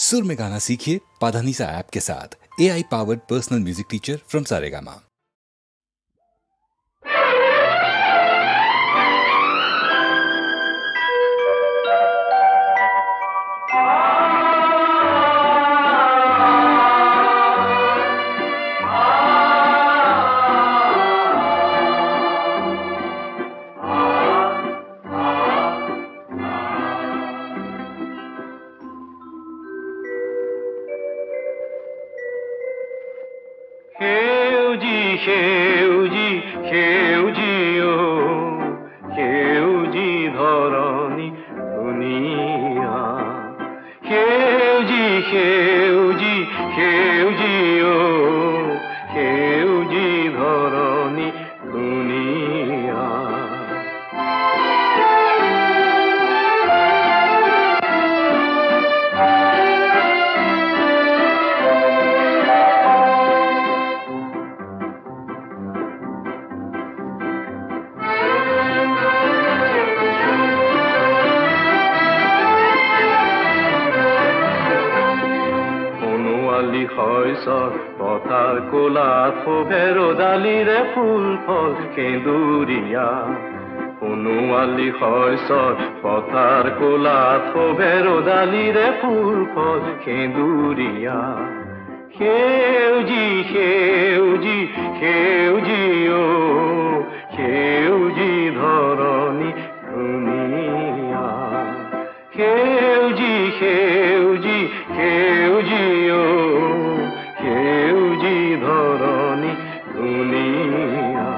सुर में गाना सीखिए पाधानीसा ऐप के साथ। AI powered personal music teacher from Saregama. সেউজি সেউজি ও সেউজি ধরণী দুনিয়া সেউজি সেউজি সেউজি ও সেউজি ধরণী দুনিয়া পথার কোলা থোভের ডালিরে ফুল ফল কেঁদুরিয়া অনুয়ালি হয় সর পথার কোলা থোভের ডালিরে ফুল ফল কেঁদুরিয়া সেউজি সেউজি সেউজি ও সেউজি ধরণী দুনিয়া সেউজি সেউজি সেউজি ও সেউজি ধরণী দুনিয়া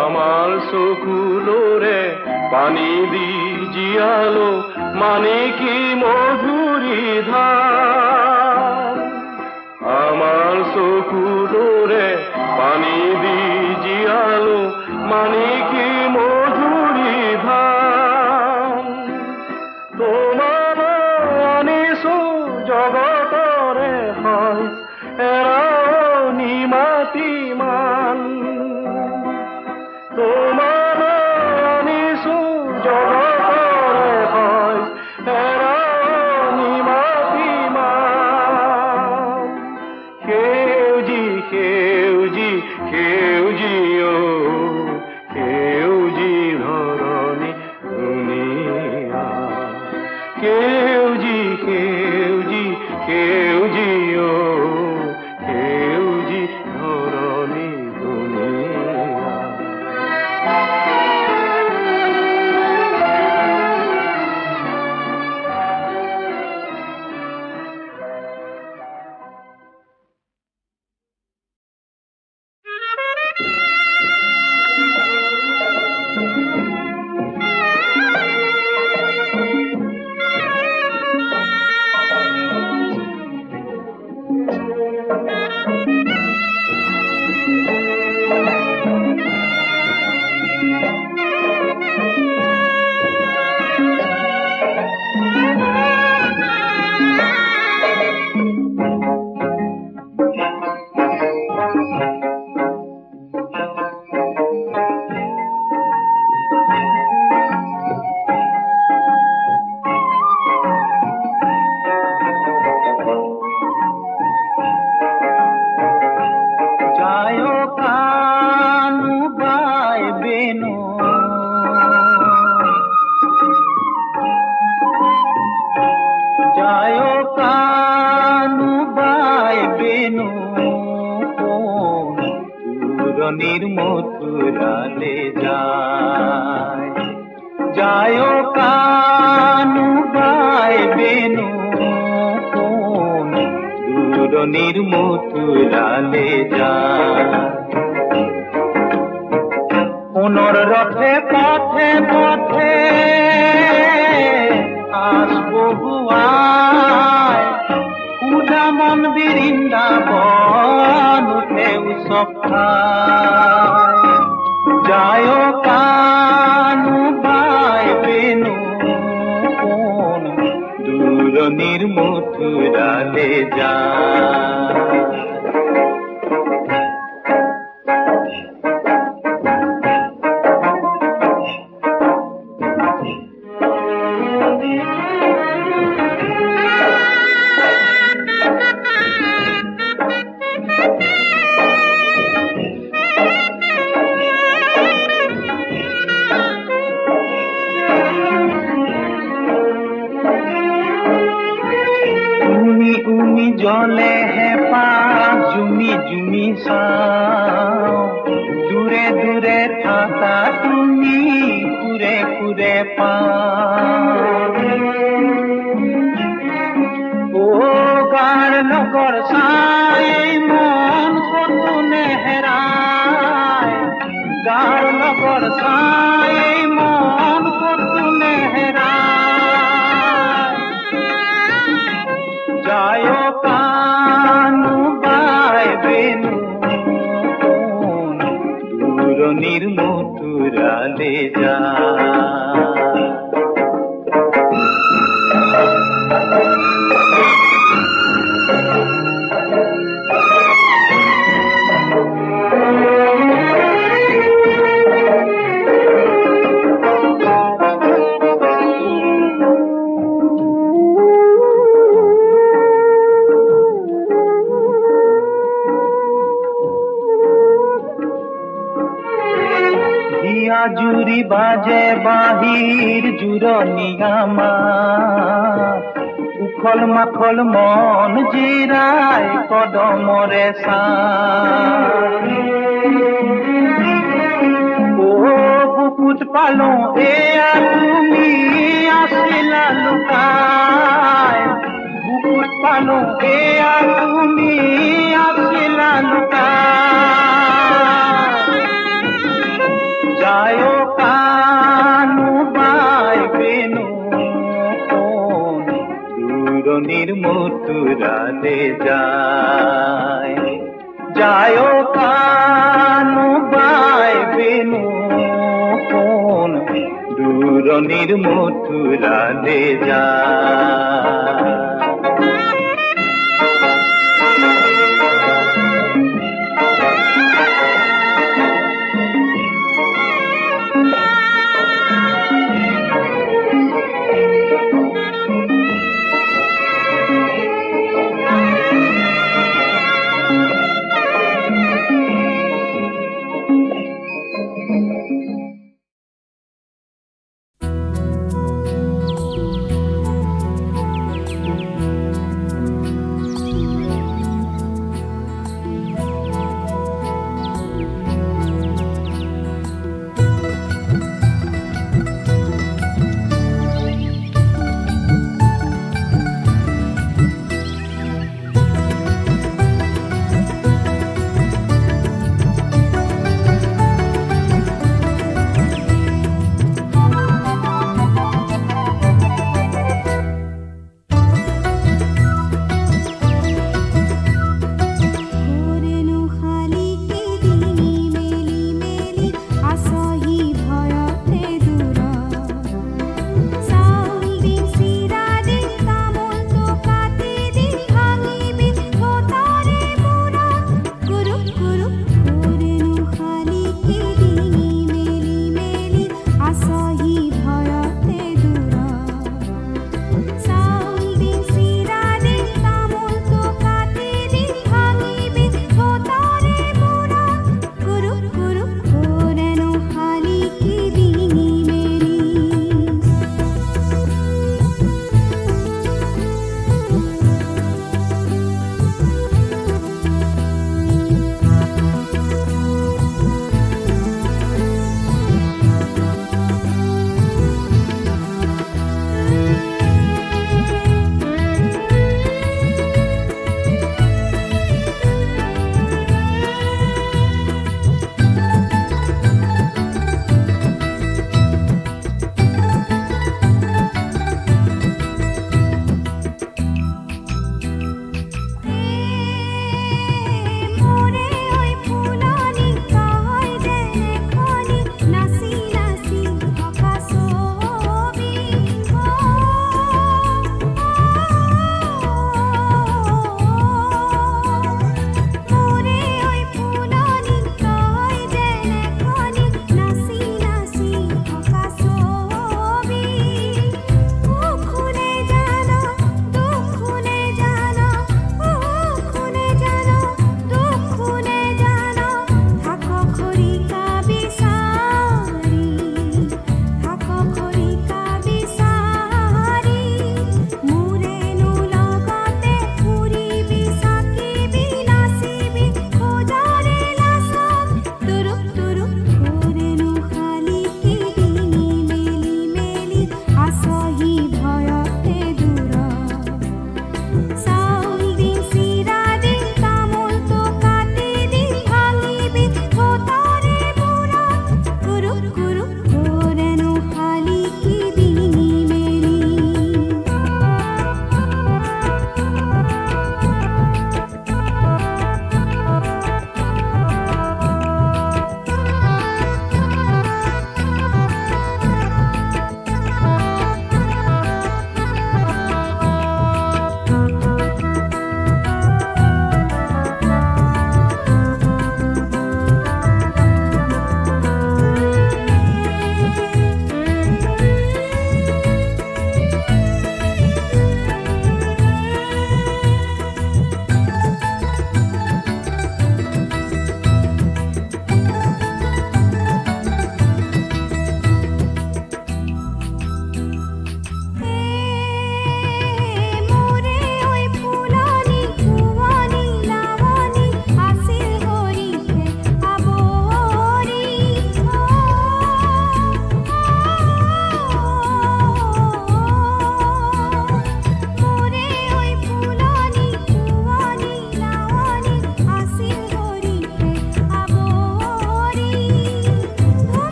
আমার চকুলোরে পানী দি জিয়ালো মানে কি মধুরী ধার আমার চকুলোরে পানী দি জিয়ালো মানে কি মধুরী ধার তোমার আনিছো জগতরে হয় এরাও নিমাতি মান তোমার আনিছো জগতরে হয় এরাও নিমাতি মান সেউজি সেউজি সেউজি ও সেউজি ধরণী দুনিয়া সেউজি সেউজি সেউজি ও সেউজি ধরণী দুনিয়া মথুরালে যায় যায় কানু গায় বেনু কোন দূরনির মথুরালে যায় পুনর রথে পথে পথে আসবো হুয়ায় উদামন বৃন্দাবন উঠে উস সখায় যায় কানু বাই বেনু কোন দূরনির মথুরালে যায় জলে হে পা জুমি জুমি সাও দূরে দূরে থাকা তুমি পুরে পুরে পা ও গার নগর সাই মন কতুনে হেরায় গার নগর সাই মন কতুনে হেরায় যায় কানু বাই বেনু দূরনির মথুরালে যায় জুরি বাজে বাহির জুরনি আমার উখল মাখল মন জিরায় কদমরে সার ও বুকুট পালো এ তুমি আসিলা লুকায় বুকুট পালো এ তুমি আসিলা লুকায় যায় কানু বাই বেনু কোন দূরনির মথুরালে যায় যায় কানু বাই বেনু কোন দূরনির মথুরালে যায়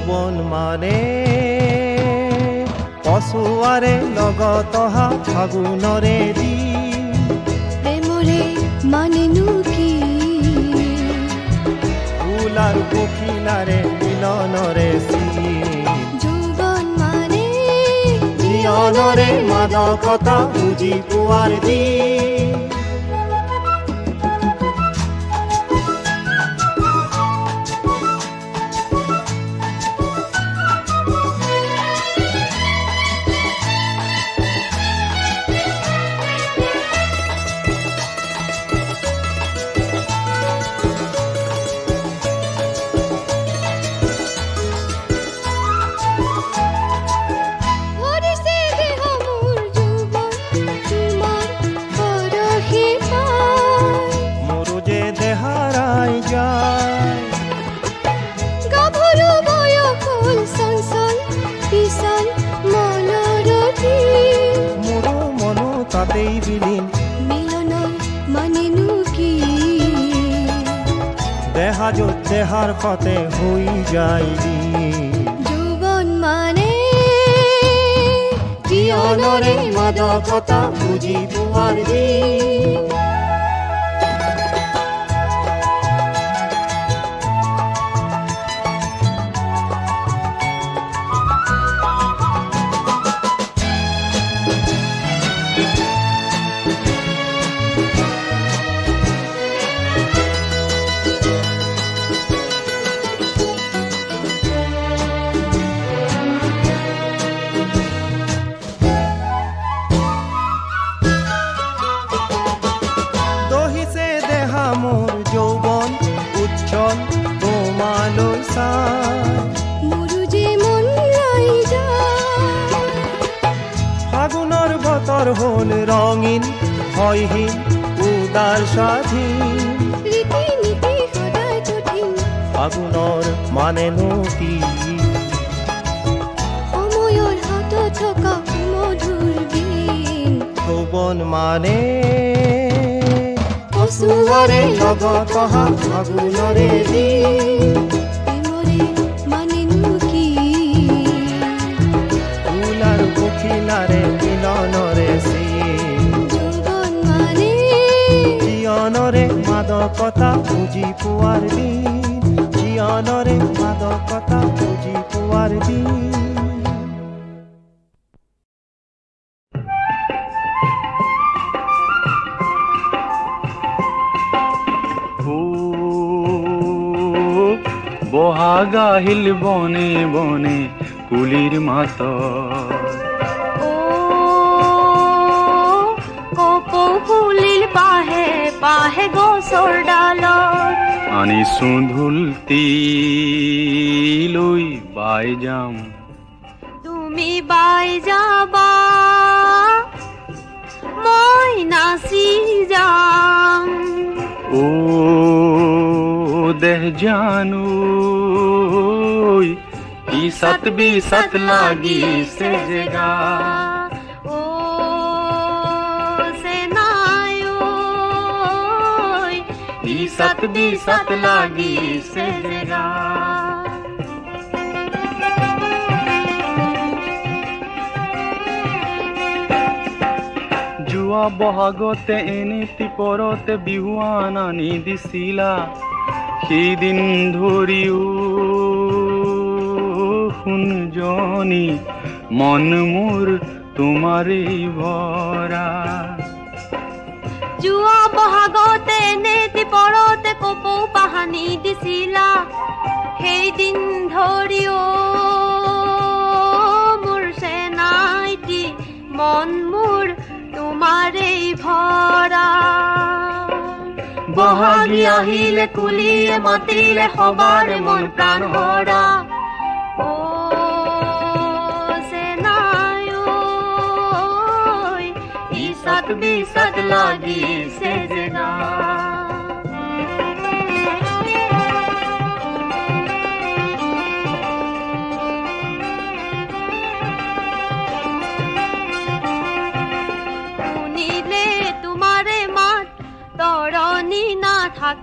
যৌবন মানে পশুৱাৰে লগত অহা ফাগুনৰে দিন প্ৰেমৰে মানেনো কি ফুল আৰু পখিলাৰে মিলনৰে চিন যৌবন মানে জীৱনৰে মাদকতা বুজি পোৱাৰ দিন দেহাৰ ফতে হৈ যায় যৌবন মানে জীৱনৰে মাদকতা বুজি পোৱাৰ দিন হল ৰঙীন হয়হীন উদাৰ স্বাধীন ৰীতি নীতি সদায় কঠিন ফাগুনৰ মানেনো কি সময়ৰ হাতত থকা মধুৰ দিন যৌবন মানে পশুৱাৰে লগত অহা ফাগুনৰে দিন প্ৰেমৰে মানেনো কি ফুল আৰু পখিলাৰে মিলনৰে জীৱনৰে মাদকতা বুজি পোৱাৰ দিন জীৱনৰে মাদকতা বুজি পোৱাৰ দিন বহাগ আহিল বনে বনে কুলিৰ মাতৰ ফুলিল পাহে পাহে গছৰ ডালত আনিছো ঢোলটি লৈ বাই যাম তুমি বাই যাবা মই নাচি যাম ও দেহ জানো ইসাত বিসাত লাগিছে জেগা ইসাত বিসাত লাগিছে জেগা যোৱা বহাগতে এনে টিপৰতে বিহুৱান আনি দিছিলা সেইদিন ধৰিও শুনজনী মন মোৰ তোমাৰেই ভৰা যোৱা বহাগতে এনে টিপৰতে কপৌ পাহানি দিছিলা সেইদিন ধৰিও মোৰ চেনাইটি মন মোৰ তোমাৰেই ভৰা বহাগী আহিলে কুলিয়ে মাতিলে সবাৰে মন প্ৰাণ ভৰা ইসাত বিসাত লাগিছে জেগা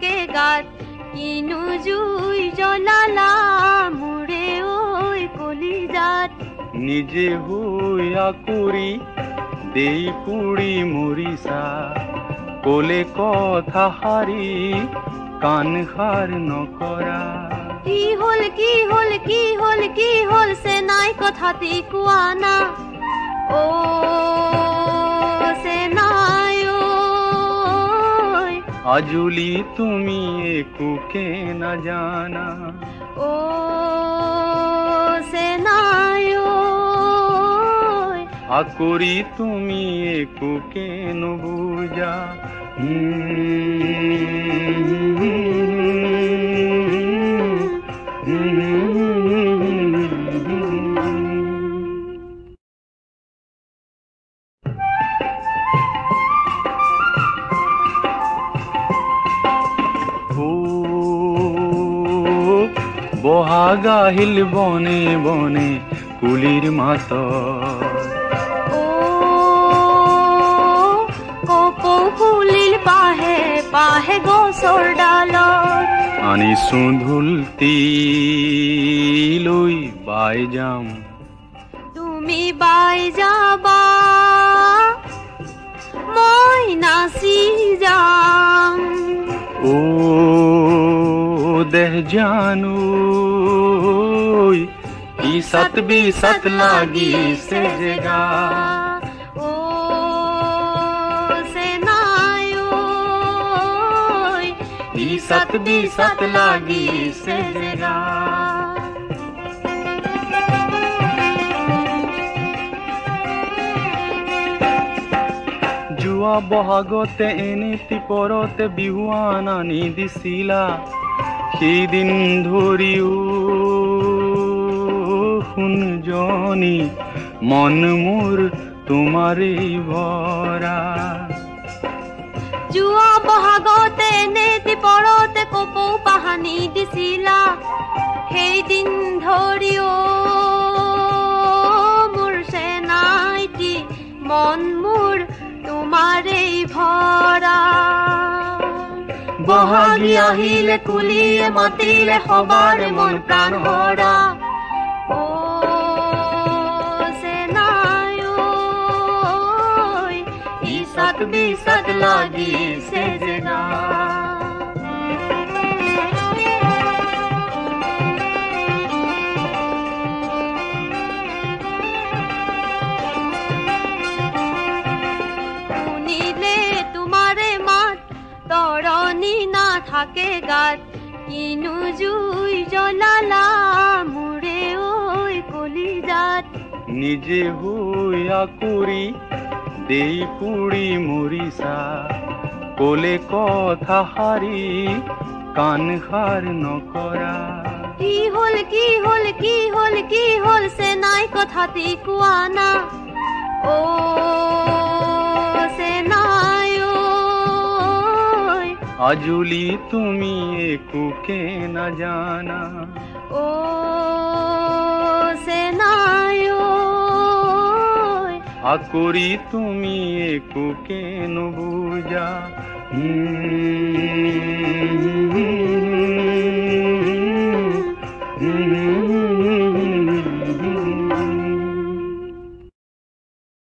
থাকে গাত কিনো জুই জ্বলালা মোৰে ঐ কলিজাত নিজে হইয়া কৰি দেই পুৰি মৰিছা কলে কথা হাৰি কাণ সাৰ নকৰা কি হল কি হল কি হল কি হল সে নাই কথাটি কোৱা না ও সে নাই ঐ আজলি তুমি একোকে না জানা ও সে নাই ঐ আকৰি তুমি একোকে নুবুজা বহাগ আহিল বনে বনে কুলিৰ মাত কপৌ ফুলিল পাহে পাহে গছৰ ডালত আনিছো ঢোলটি লৈ বাই যাম তুমি বাই যাবা মই নাচি যাম ও দেহ জানো ইসাত বিসাত লাগিছে জেগা ও সে নাই ঐ ইসাত বিসাত লাগিছে জেগা যোৱা বহাগতে এনিতি পৰতে বিহুৱান আনি দিছিলা সেইদিন ধৰিও শুনজনী মন মোৰ তোমাৰেই ভৰা যোৱা বহাগতে নেতি পৰতে কপৌ পাহানি দিছিলা সেইদিন ধৰিও মোৰ চেনাইটি মন মোৰ তোমাৰেই ভৰা বহাগী আহিলে কুলিয়ে মাতিলে সবাৰে মন প্ৰাণ ভৰা ও সে নাই ঐ ইসাত বিসাত লাগিছে জেগা শুনিলে তোমাৰে মাত তৰণি নাথাকে গাত কিনো জুই জ্বলালা মোৰে ঐ কলিজাত নিজে হইয়া কৰি দেই পুৰি মৰিছা কলে কথা হাৰি কাণ সাৰ নকৰা কি হল কি হল কি হল কি হল সে নাই কথাটি কোৱা না ও সে নাই ঐ আজলি তুমি একোকে না জানা ও সে নাই ঐ আকৰি তুমি একোকে নুবুজা Mm-hmm.